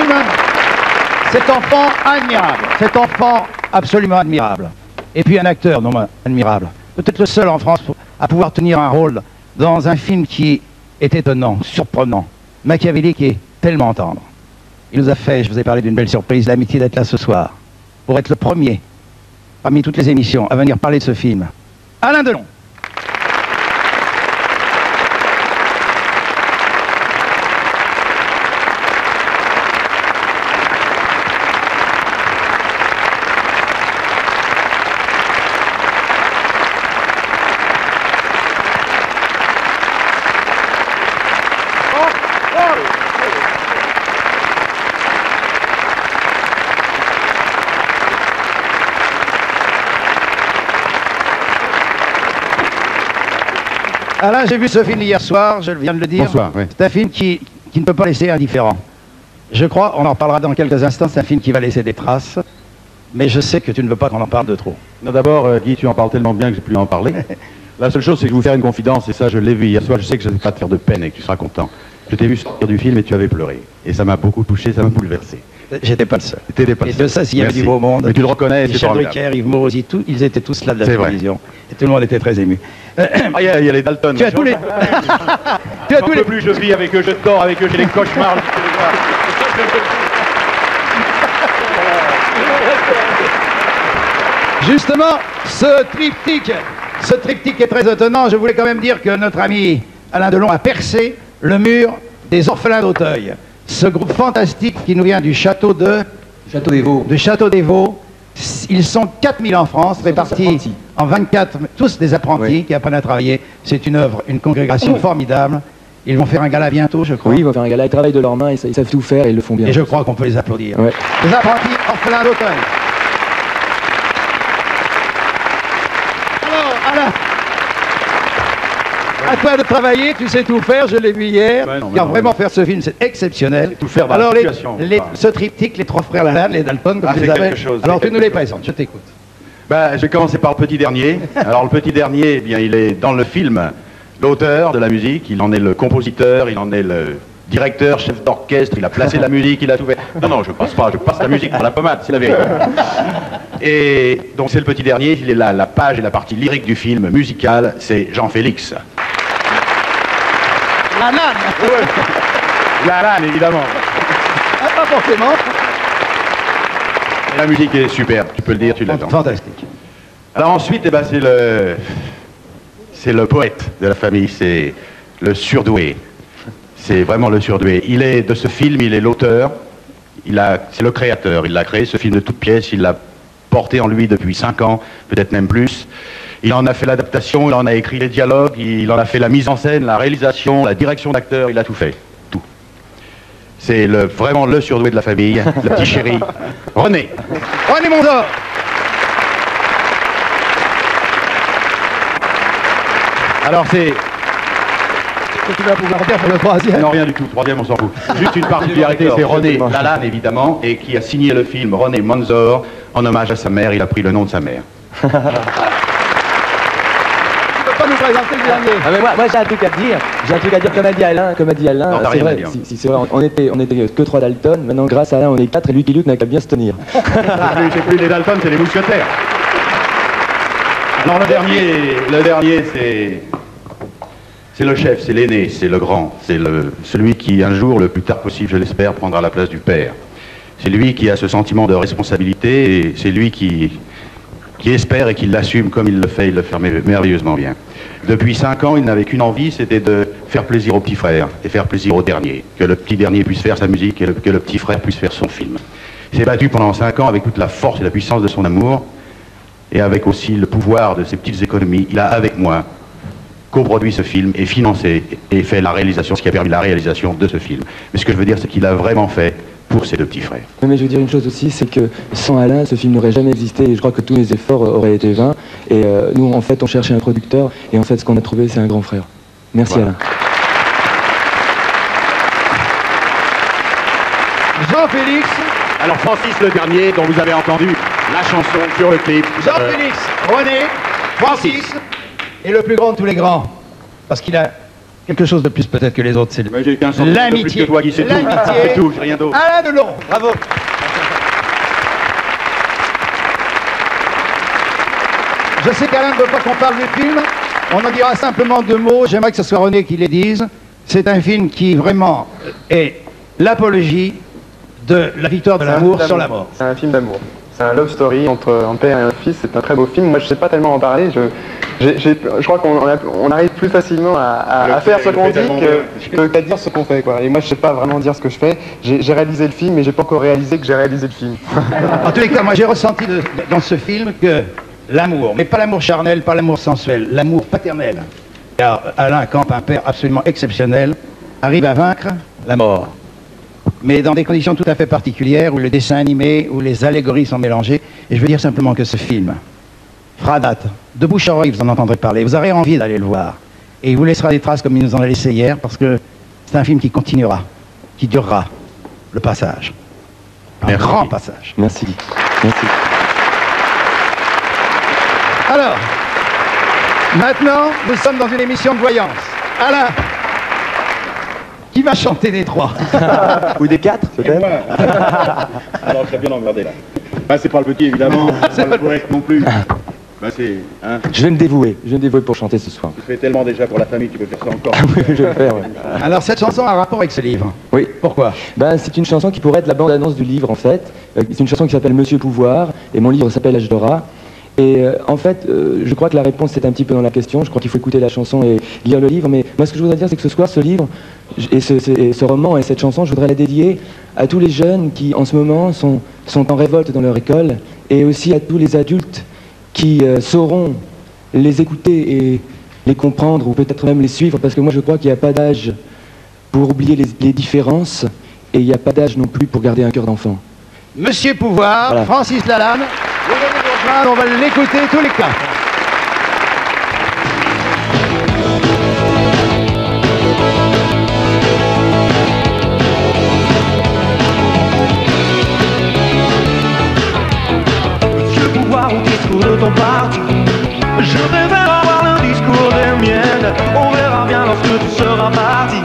film, cet enfant admirable, cet enfant absolument admirable, et puis un acteur non moins admirable, peut-être le seul en France à pouvoir tenir un rôle dans un film qui est étonnant, surprenant, machiavélique et tellement tendre. Il nous a fait, je vous ai parlé d'une belle surprise, l'amitié d'être là ce soir, pour être le premier, parmi toutes les émissions, à venir parler de ce film. Alain Delon. Alain, j'ai vu ce film hier soir, je viens de le dire. Bonsoir, oui. C'est un film qui ne peut pas laisser indifférent. Je crois, on en parlera dans quelques instants, c'est un film qui va laisser des traces. Mais je sais que tu ne veux pas qu'on en parle de trop. Non, d'abord, Guy, tu en parles tellement bien que j'ai plus à en parler. La seule chose, c'est que je vais vous faire une confidence, et ça, je l'ai vu hier soir, je sais que je ne vais pas te faire de peine et que tu seras content. Je t'ai vu sortir du film et tu avais pleuré. Et ça m'a beaucoup touché, ça m'a bouleversé. J'étais pas le seul. T'étais pas le Et seul. de ça, s'il y avait Merci. du beau monde. Mais tu le reconnais, c'est Michel formidable. Drucker, Yves Morosi, ils étaient tous là de la C'est vrai. télévision. Et tout le monde était très ému. Ah, il y a les Dalton. Tu as tous les... tu as tous les... plus, je vis avec eux, je dors avec eux, j'ai les cauchemars. Justement, ce triptyque est très étonnant. Je voulais quand même dire que notre ami Alain Delon a percé le mur des Orphelins d'Auteuil. Ce groupe fantastique qui nous vient du château de... Château des Vaux. De Château des Vaux. Ils sont 4000 en France, répartis en 24, tous des apprentis qui apprennent à travailler. C'est une œuvre, une congrégation formidable. Ils vont faire un gala bientôt, je crois. Oui, ils vont faire un gala, ils travaillent de leurs mains, ils savent tout faire et ils le font bien. Et je crois qu'on peut les applaudir. Ouais. Les apprentis Orphelins d'Auteuil. Alors, Alain, à toi de travailler, tu sais tout faire, je l'ai vu hier. Ouais, non, Car non, vraiment non. faire ce film, c'est exceptionnel. Tout faire dans la Alors, situation. ce triptyque, les trois frères Lalanne, les Dalton, comme Ah, tu les c'est appelles. quelque chose, Alors, c'est tu nous les quelque chose. présentes, je t'écoute. Ben, je vais commencer par le petit dernier. Alors, le petit dernier, eh bien, il est dans le film l'auteur de la musique, il en est le compositeur, il en est le directeur, chef d'orchestre, il a placé la musique, il a tout fait. Non, non, je passe la musique par la pommade, c'est la vérité. Et donc, c'est le petit dernier, il est la page et la partie lyrique du film musical, c'est Jean-Félix. Lalanne. Lalanne, évidemment. Ah, pas forcément. Et la musique est superbe, tu peux le dire, tu l'attends. Fantastique. Alors ensuite, eh ben, c'est le poète de la famille, c'est le surdoué. C'est vraiment le surdoué. Il est de ce film, il est l'auteur, c'est le créateur. Il a créé ce film de toutes pièces, il l'a porté en lui depuis 5 ans, peut-être même plus. Il en a fait l'adaptation, il en a écrit les dialogues, il en a fait la mise en scène, la réalisation, la direction d'acteur, il a tout fait. Tout. C'est vraiment le surdoué de la famille, le petit chéri. René. René Mondor. Alors c'est... Qu'est-ce que tu vas pouvoir faire pour le troisième? Non, rien du tout. Troisième, on s'en fout. Juste une particularité, c'est René Lalanne, évidemment, et qui a signé le film René Manzor en hommage à sa mère. Il a pris le nom de sa mère. Tu peux pas nous présenter le dernier? Ah, mais moi j'ai un truc à te dire. J'ai un truc à dire comme a dit Alain. Non, t'as C'est rien à vrai, dire. c'est vrai, on était que 3 Dalton. Maintenant, grâce à Alain, on est 4 et lui qui lutte n'a qu'à bien se tenir. C'est plus les Dalton, c'est les mousquetaires. Alors le dernier, c'est le chef, c'est l'aîné, c'est le grand, c'est celui qui un jour, le plus tard possible, je l'espère, prendra la place du père. C'est lui qui a ce sentiment de responsabilité et c'est lui qui espère et qui l'assume comme il le fait merveilleusement bien. Depuis 5 ans, il n'avait qu'une envie, c'était de faire plaisir au petit frère et faire plaisir au dernier. Que le petit dernier puisse faire sa musique et que le petit frère puisse faire son film. Il s'est battu pendant 5 ans avec toute la force et la puissance de son amour et avec aussi le pouvoir de ses petites économies. Il a, avec moi, coproduit ce film et financé et fait la réalisation, ce qui a permis la réalisation de ce film. Mais ce que je veux dire, c'est qu'il a vraiment fait pour ses 2 petits frères. Mais je veux dire une chose aussi, c'est que sans Alain, ce film n'aurait jamais existé et je crois que tous les efforts auraient été vains. Et nous, en fait, on cherchait un producteur et en fait, ce qu'on a trouvé, c'est un grand frère. Merci Voilà. Alain. Jean-Félix. Alors Francis le dernier, dont vous avez entendu la chanson sur le clip. Jean-Félix, René, Francis, et le plus grand de tous les grands. Parce qu'il a quelque chose de plus peut-être que les autres, c'est J'ai 15 centimètres de plus l'amitié. que toi, Guy, c'est tout. L'amitié. C'est tout, j'ai rien d'autre. Alain Delon, bravo. Je sais qu'Alain ne veut pas qu'on parle du film. On en dira simplement deux mots. J'aimerais que ce soit René qui les dise. C'est un film qui vraiment est l'apologie de la victoire de l'amour sur la mort. C'est un film d'amour. C'est un love story entre un père et un fils. C'est un très beau film. Moi, je sais pas tellement en parler. Je crois qu'on arrive plus facilement à faire ce qu'on dit qu'à dire ce qu'on fait, quoi. Et moi, je sais pas vraiment dire ce que je fais. J'ai réalisé le film, mais j'ai pas encore réalisé que j'ai réalisé le film. En tous les cas, moi j'ai ressenti dans ce film que l'amour, mais pas l'amour charnel, pas l'amour sensuel, l'amour paternel. Car Alain Camp, un père absolument exceptionnel, arrive à vaincre la mort. Mais dans des conditions tout à fait particulières, où le dessin animé, où les allégories sont mélangées. Et je veux dire simplement que ce film fera date. De bouche à oreille, vous en entendrez parler. Vous aurez envie d'aller le voir. Et il vous laissera des traces comme il nous en a laissé hier, parce que c'est un film qui continuera, qui durera le passage. Un grand passage. Merci. Merci. Alors, maintenant, nous sommes dans une émission de voyance. Alain, qui va chanter des trois? Ou des 4, peut-être. Alors, je serais bien emmerdé là. Bah, c'est pas le petit, évidemment. C'est pas le poète non plus. Bah, c'est. Hein, Je vais me dévouer pour chanter ce soir. tu fais tellement déjà pour la famille, tu peux faire ça encore. Oui, je vais le faire, ouais. Alors, cette chanson a un rapport avec ce livre. Oui. Pourquoi? Ben, c'est une chanson qui pourrait être la bande-annonce du livre, en fait. C'est une chanson qui s'appelle Monsieur Pouvoir, et mon livre s'appelle Âge Dora. Et en fait, je crois que la réponse est un petit peu dans la question. Je crois qu'il faut écouter la chanson et lire le livre. Mais moi, ce que je voudrais dire, c'est que ce soir, ce livre, et ce roman et cette chanson, je voudrais la dédier à tous les jeunes qui, en ce moment, sont en révolte dans leur école, et aussi à tous les adultes qui sauront les écouter et les comprendre, ou peut-être même les suivre, parce que moi, je crois qu'il n'y a pas d'âge pour oublier les différences, et il n'y a pas d'âge non plus pour garder un cœur d'enfant. Monsieur Pouvoir, Voilà. Francis Lalanne, vous venez nous rejoindre, on va l'écouter tous les quatre. Monsieur Pouvoir au discours de ton parti, je préfère avoir le discours des miennes. On verra bien lorsque tu seras parti,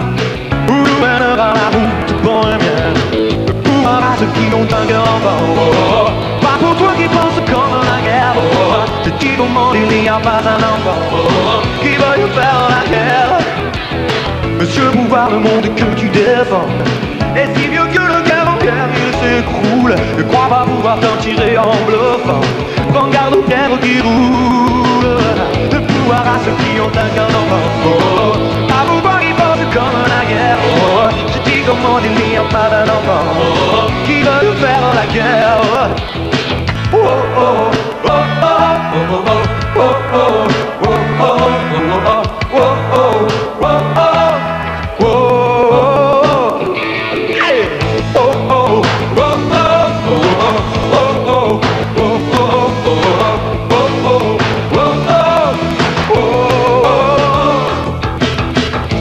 où nous mènera la route bohémienne. Pouvoir à ceux qui ont un cœur enfant, oh, oh, oh. Pas pour toi qui penses comme la guerre, oh, oh. Je dis qu'au monde il n'y a pas un enfant, oh, oh, qui veuille faire la guerre. Monsieur Pouvoir, le monde que tu défends est si vieux que le cœur en guerre il s'écroule. Ne crois pas pouvoir t'en tirer en bluffant. Prends garde aux pierres qui roulent. De pouvoir à ceux qui ont un cœur d'enfant, oh, oh. À pouvoir qui pensent comme la guerre, oh, oh. Je dis qu'au monde il n'y a pas d'un enfant, oh, oh. Qui veut faire la guerre, oh, oh, oh, oh, oh, oh, oh, oh, oh, oh, oh, oh, oh.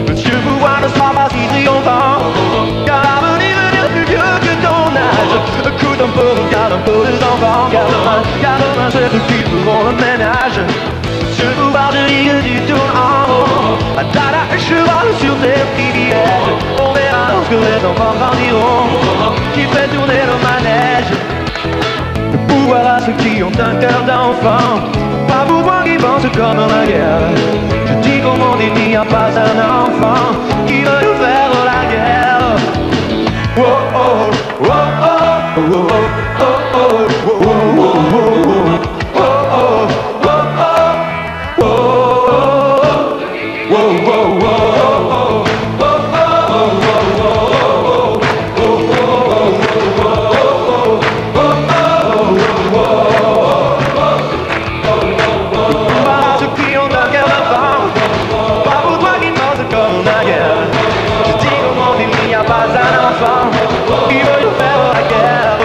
Monsieur Pouvoir ne sera pas si triomphant, car l'avenir est plus vieux que ton âge. Écoute un peu, regarde un peu les enfants, garde-main, c'est ceux qui feront le ménage. Monsieur Pouvoir, je dis que tu tournes en rond, à ta cheval sur tes privilèges. On verra lorsque les enfants grandiront, qui fait tourner le manège. Le pouvoir à ceux qui ont un cœur d'enfant, pas pouvoir qui pensent comme la guerre. Je dis qu'au monde il n'y a pas un enfant qui veut nous faire la guerre. Oh oh oh oh oh oh oh oh oh oh qui veut nous faire la guerre.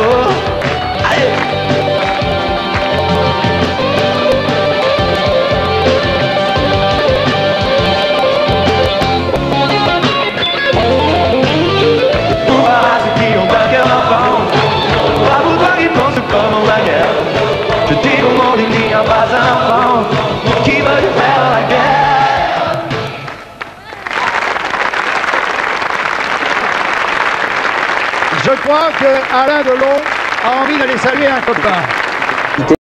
que Alain Delon a envie d'aller saluer un copain.